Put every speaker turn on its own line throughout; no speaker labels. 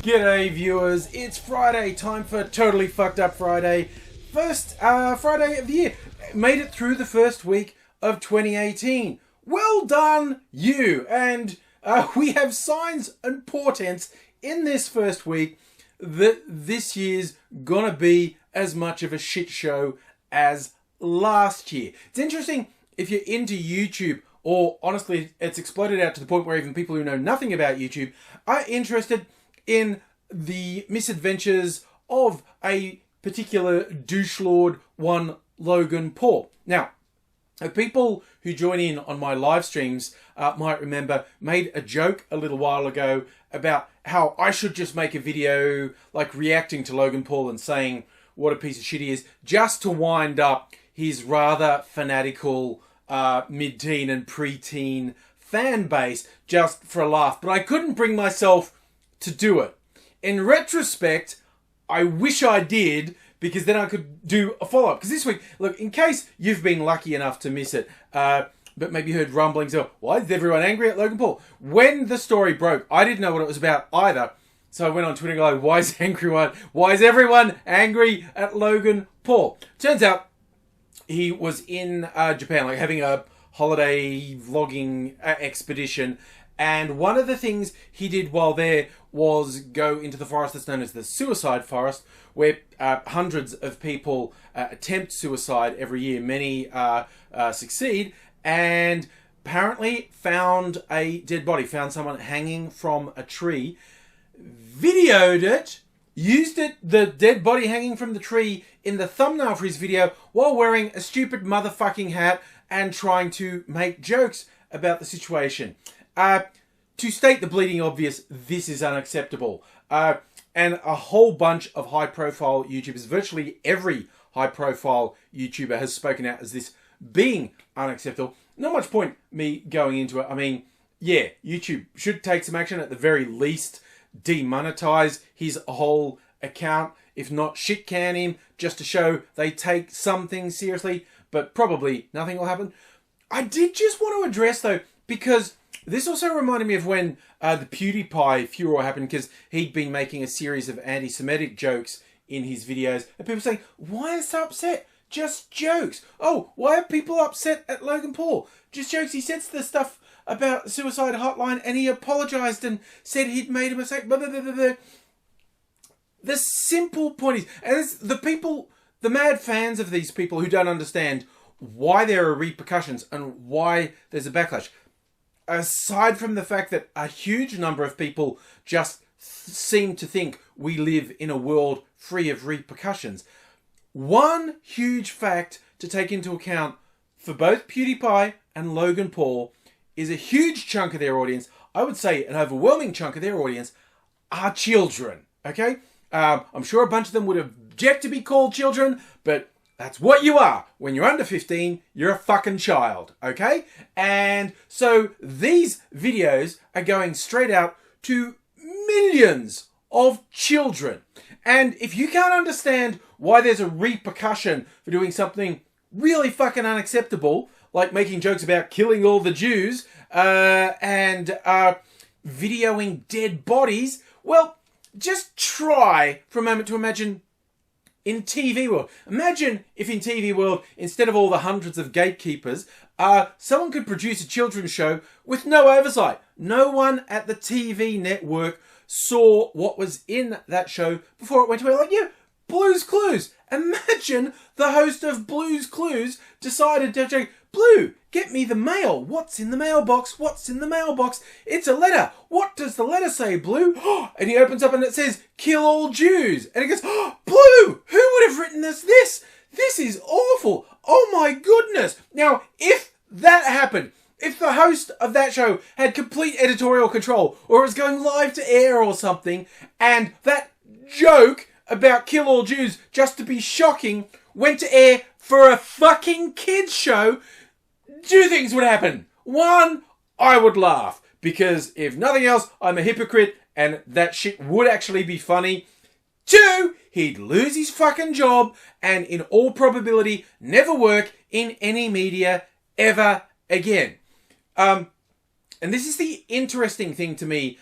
G'day viewers, it's Friday, time for Totally Fucked Up Friday. First Friday of the year. Made it through the first week of 2018. Well done, you! And we have signs and portents in this first week that this year's gonna be as much of a shit show as last year. It's interesting if you're into YouTube, or honestly, it's exploded out to the point where even people who know nothing about YouTube are interested in the misadventures of a particular douche lord, one Logan Paul. Now, people who join in on my live streams might remember made a joke a little while ago about how I should just make a video like reacting to Logan Paul and saying what a piece of shit he is, just to wind up his rather fanatical mid-teen and pre-teen fan base just for a laugh. But I couldn't bring myself to do it. In retrospect, I wish I did, because then I could do a follow-up. Because this week, look, in case you've been lucky enough to miss it, but maybe heard rumblings of, why is everyone angry at Logan Paul? When the story broke, I didn't know what it was about either. So I went on Twitter and go, why is everyone angry at Logan Paul? Turns out he was in Japan, like having a holiday vlogging expedition. And one of the things he did while there was go into the forest that's known as the suicide forest, where hundreds of people attempt suicide every year. Many succeed, and apparently found a dead body, found someone hanging from a tree, videoed it, used it, the dead body hanging from the tree, in the thumbnail for his video while wearing a stupid motherfucking hat and trying to make jokes about the situation. To state the bleeding obvious, this is unacceptable. And a whole bunch of high-profile YouTubers, virtually every high-profile YouTuber has spoken out as this being unacceptable. Not much point me going into it. I mean, yeah, YouTube should take some action, at the very least demonetize his whole account, if not shit can him, just to show they take some things seriously, but probably nothing will happen. I did just want to address, though, because this also reminded me of when the PewDiePie furor happened, because he'd been making a series of anti-Semitic jokes in his videos, and people saying, why are you so upset? Just jokes. Oh, why are people upset at Logan Paul? Just jokes. He said the stuff about the suicide hotline, and he apologized and said he'd made a mistake. Blah, blah, blah, blah, blah. The simple point is, and it's the people, the mad fans of these people who don't understand why there are repercussions and why there's a backlash. Aside from the fact that a huge number of people just seem to think we live in a world free of repercussions, one huge fact to take into account for both PewDiePie and Logan Paul is a huge chunk of their audience, I would say an overwhelming chunk of their audience, are children, okay? I'm sure a bunch of them would object to be called children, but that's what you are. When you're under 15, you're a fucking child, okay? And so these videos are going straight out to millions of children. And if you can't understand why there's a repercussion for doing something really fucking unacceptable, like making jokes about killing all the Jews and videoing dead bodies, well, just try for a moment to imagine in TV world. Imagine if in TV world, instead of all the hundreds of gatekeepers, someone could produce a children's show with no oversight. No one at the TV network saw what was in that show before it went away. Like, yeah, Blue's Clues. Imagine the host of Blue's Clues decided to say, Blue, get me the mail. What's in the mailbox? What's in the mailbox? It's a letter. What does the letter say, Blue? And he opens up and it says, kill all Jews. And he goes, oh, Blue, who would have written this? This is awful. Oh my goodness. Now, if that happened, if the host of that show had complete editorial control, or was going live to air or something, and that joke about kill all Jews, just to be shocking, went to air for a fucking kids show, two things would happen. One, I would laugh, because if nothing else, I'm a hypocrite, and that shit would actually be funny. Two, he'd lose his fucking job, and in all probability, never work in any media ever again. And this is the interesting thing to me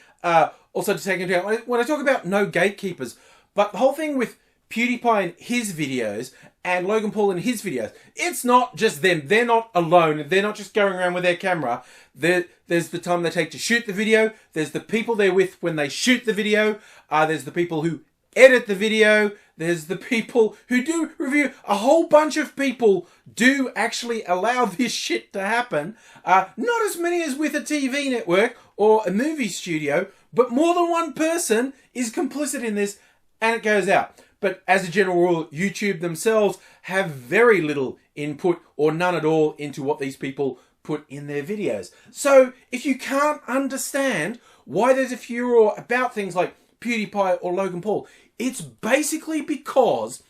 also to take into account when I talk about no gatekeepers, but the whole thing with PewDiePie and his videos and Logan Paul and his videos, it's not just them. They're not alone. They're not just going around with their camera. There's the time they take to shoot the video. There's the people they're with when they shoot the video. There's the people who edit the video. There's the people who do review. A whole bunch of people do actually allow this shit to happen. Not as many as with a TV network or a movie studio, but more than one person is complicit in this, and it goes out. But as a general rule, YouTube themselves have very little input or none at all into what these people put in their videos. So if you can't understand why there's a furor about things like PewDiePie or Logan Paul, it's basically because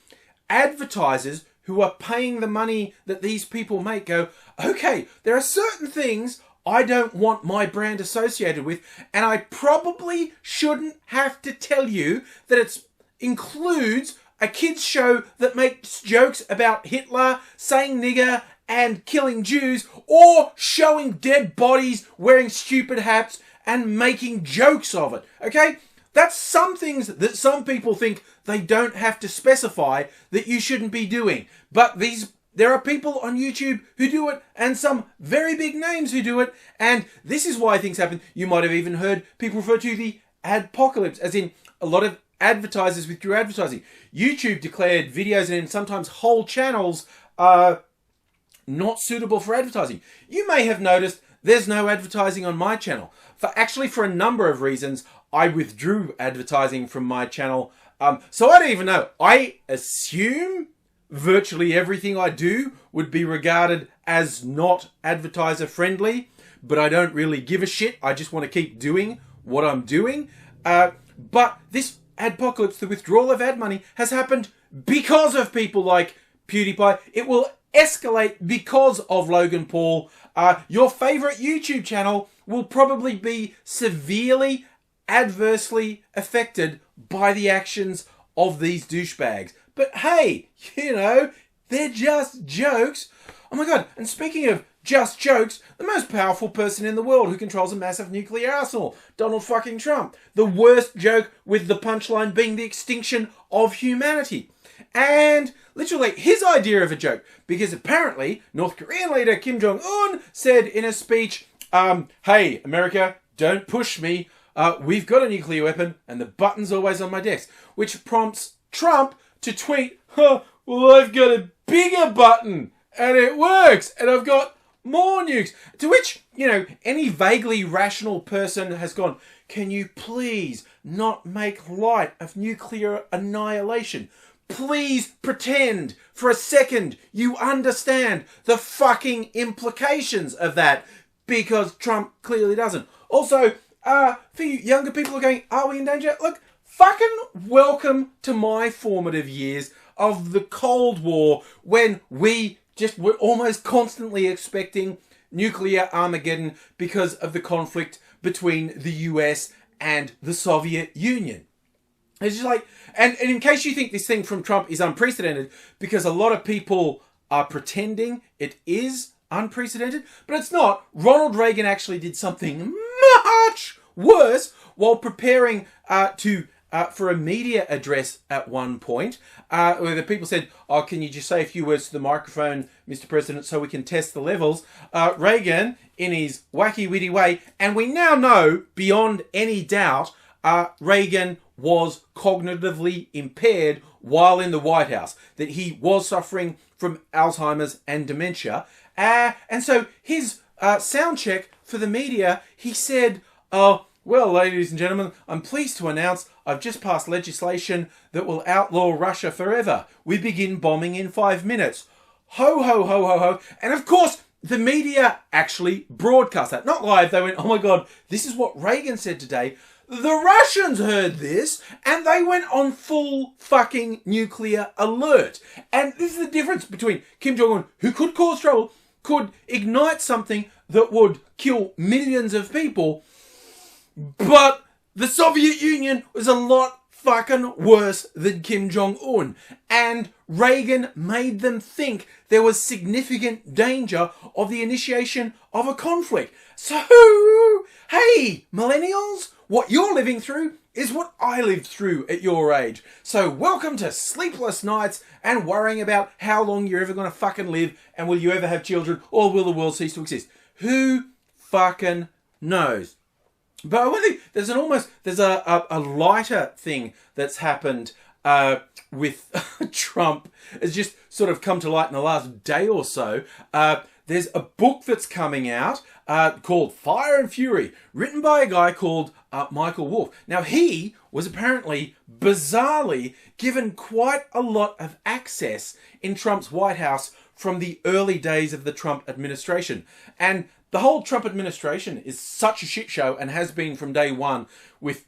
advertisers who are paying the money that these people make go, okay, there are certain things I don't want my brand associated with, and I probably shouldn't have to tell you that it includes a kids show that makes jokes about Hitler, saying nigger, and killing Jews, or showing dead bodies wearing stupid hats and making jokes of it. Okay? That's some things that some people think they don't have to specify that you shouldn't be doing. But there are people on YouTube who do it, and some very big names who do it, and this is why things happen. You might have even heard people refer to the adpocalypse, as in a lot of advertisers withdrew advertising. YouTube declared videos and sometimes whole channels not suitable for advertising. You may have noticed there's no advertising on my channel. For a number of reasons, I withdrew advertising from my channel. So I don't even know. I assume virtually everything I do would be regarded as not advertiser friendly, but I don't really give a shit. I just want to keep doing what I'm doing. But this adpocalypse, the withdrawal of ad money, has happened because of people like PewDiePie. It will escalate because of Logan Paul. Your favorite YouTube channel will probably be severely adversely affected by the actions of these douchebags. But hey, they're just jokes. Oh my god, and speaking of just jokes, the most powerful person in the world who controls a massive nuclear arsenal, Donald fucking Trump. The worst joke, with the punchline being the extinction of humanity. And literally his idea of a joke, because apparently North Korean leader Kim Jong-un said in a speech, hey, America, don't push me. We've got a nuclear weapon and the button's always on my desk. Which prompts Trump to tweet, well, I've got a bigger button and it works and I've got more nukes. To which, any vaguely rational person has gone, can you please not make light of nuclear annihilation? Please pretend for a second you understand the fucking implications of that, because Trump clearly doesn't. Also, for you younger people who are going, are we in danger? Look, fucking welcome to my formative years of the Cold War, when we just were almost constantly expecting nuclear Armageddon because of the conflict between the US and the Soviet Union. It's just like, and in case you think this thing from Trump is unprecedented, because a lot of people are pretending it is unprecedented, but it's not. Ronald Reagan actually did something much worse while preparing for a media address at one point, where the people said, oh, can you just say a few words to the microphone, Mr. President, so we can test the levels? Reagan, in his wacky witty way, and we now know beyond any doubt, Reagan was cognitively impaired while in the White House, that he was suffering from Alzheimer's and dementia. And so his sound check for the media, he said, well, ladies and gentlemen, I'm pleased to announce I've just passed legislation that will outlaw Russia forever. We begin bombing in 5 minutes. Ho, ho, ho, ho, ho. And of course, the media actually broadcast that. Not live. They went, oh my God, this is what Reagan said today. The Russians heard this and they went on full fucking nuclear alert. And this is the difference between Kim Jong-un, who could cause trouble, could ignite something that would kill millions of people, but the Soviet Union was a lot fucking worse than Kim Jong-un. And Reagan made them think there was significant danger of the initiation of a conflict. So, hey, millennials, what you're living through is what I lived through at your age. So welcome to sleepless nights and worrying about how long you're ever going to fucking live and will you ever have children or will the world cease to exist. Who fucking knows? But I wonder, there's a lighter thing that's happened with Trump. It's just sort of come to light in the last day or so. There's a book that's coming out called Fire and Fury, written by a guy called Michael Wolff. Now, he was apparently, bizarrely, given quite a lot of access in Trump's White House from the early days of the Trump administration. And the whole Trump administration is such a shit show and has been from day one, with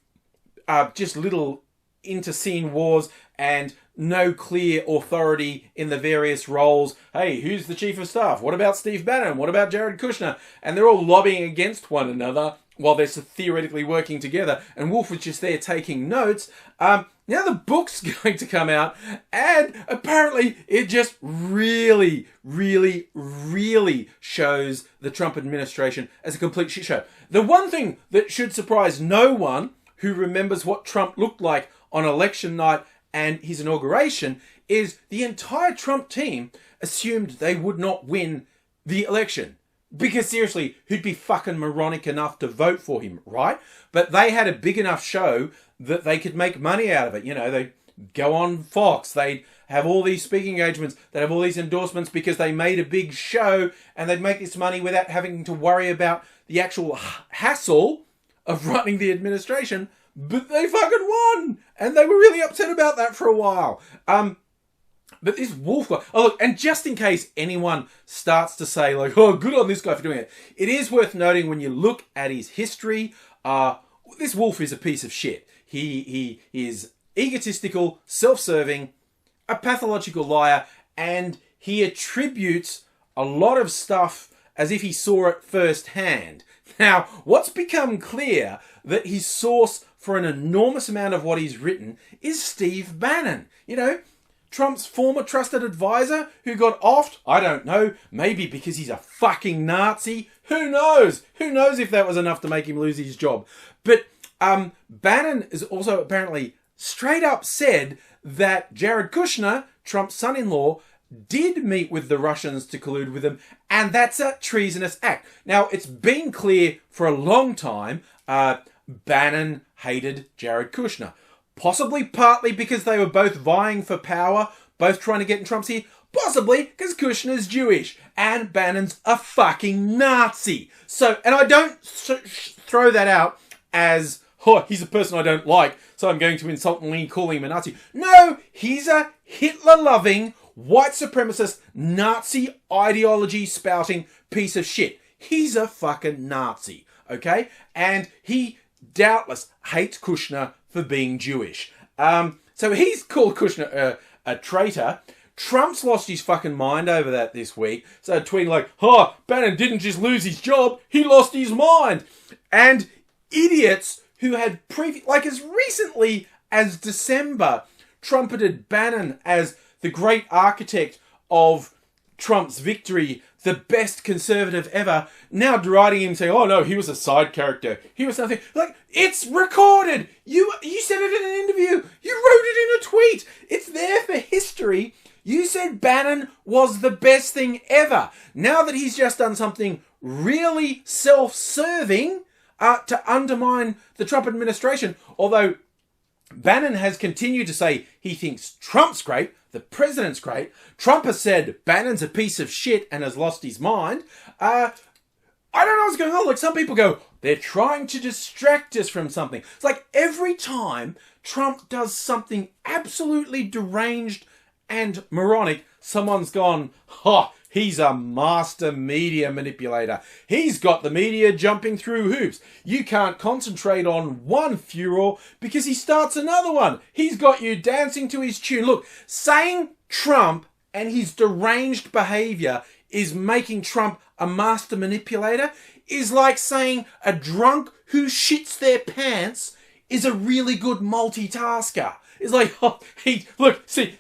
just little inter-scene wars and no clear authority in the various roles. Hey, who's the chief of staff? What about Steve Bannon? What about Jared Kushner? And they're all lobbying against one another while they're theoretically working together. And Wolf was just there taking notes. Now the book's going to come out, and apparently it just really, really, really shows the Trump administration as a complete shit show. The one thing that should surprise no one who remembers what Trump looked like on election night and his inauguration is the entire Trump team assumed they would not win the election. Because seriously, who'd be fucking moronic enough to vote for him, right? But they had a big enough show that they could make money out of it. You know, they'd go on Fox, they'd have all these speaking engagements, they'd have all these endorsements because they made a big show, and they'd make this money without having to worry about the actual hassle of running the administration. But they fucking won! And they were really upset about that for a while. But this Wolf guy... Oh, look, and just in case anyone starts to say, like, oh, good on this guy for doing it, it is worth noting when you look at his history, this Wolf is a piece of shit. He is egotistical, self-serving, a pathological liar, and he attributes a lot of stuff as if he saw it firsthand. Now, what's become clear that his source for an enormous amount of what he's written is Steve Bannon. You know, Trump's former trusted advisor who got offed, I don't know, maybe because he's a fucking Nazi. Who knows? Who knows if that was enough to make him lose his job. But Bannon is also apparently straight up said that Jared Kushner, Trump's son-in-law, did meet with the Russians to collude with them, and that's a treasonous act. Now, it's been clear for a long time Bannon hated Jared Kushner. Possibly partly because they were both vying for power, both trying to get in Trump's ear. Possibly because Kushner's Jewish and Bannon's a fucking Nazi. So, and I don't throw that out as, oh, he's a person I don't like, so I'm going to insultingly call him a Nazi. No, he's a Hitler-loving, white supremacist, Nazi ideology spouting piece of shit. He's a fucking Nazi, okay? And he doubtless hates Kushner for being Jewish. So he's called Kushner a traitor. Trump's lost his fucking mind over that this week. So tweeting like, oh, Bannon didn't just lose his job, he lost his mind. And idiots who had like as recently as December, trumpeted Bannon as the great architect of Trump's victory, the best conservative ever, now deriding him, saying, oh no, he was a side character. He was nothing. Like, it's recorded. You said it in an interview. You wrote it in a tweet. It's there for history. You said Bannon was the best thing ever. Now that he's just done something really self-serving to undermine the Trump administration, although Bannon has continued to say he thinks Trump's great, the president's great. Trump has said Bannon's a piece of shit and has lost his mind. I don't know what's going on. Like, some people go, they're trying to distract us from something. It's like every time Trump does something absolutely deranged and moronic, someone's gone, ha, he's a master media manipulator. He's got the media jumping through hoops. You can't concentrate on one furor because he starts another one. He's got you dancing to his tune. Look, saying Trump and his deranged behavior is making Trump a master manipulator is like saying a drunk who shits their pants is a really good multitasker. It's like, oh,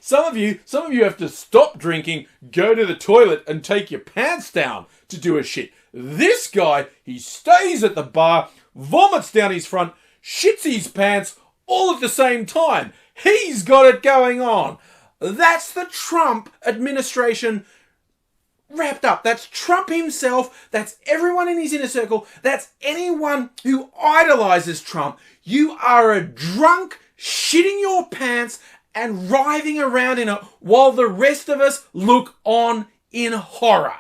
some of you have to stop drinking, go to the toilet and take your pants down to do a shit. This guy, he stays at the bar, vomits down his front, shits his pants all at the same time. He's got it going on. That's the Trump administration wrapped up. That's Trump himself. That's everyone in his inner circle. That's anyone who idolizes Trump. You are a drunk, shitting your pants and writhing around in it while the rest of us look on in horror.